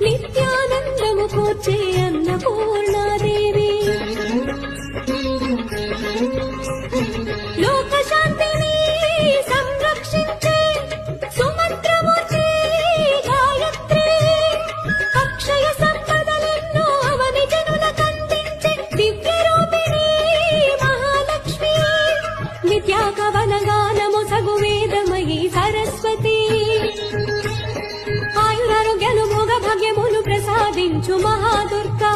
నిత్యానందము కూర్చే అన్నపూర్ణాదేవి లోక శాంతిని సంరక్షించే సుమంత్రమూర్తి గాయత్రి అక్షయ సంపదలెన్నో అవని జనులకందించే దివ్య రూపిణి మహాలక్ష్మి నిత్యాకవన గానము సగు వేదమయీ సరస్వతి ఆయురారోగ్యాలు భోగ భాగ్యములు ప్రసాదించు మహాదుర్గా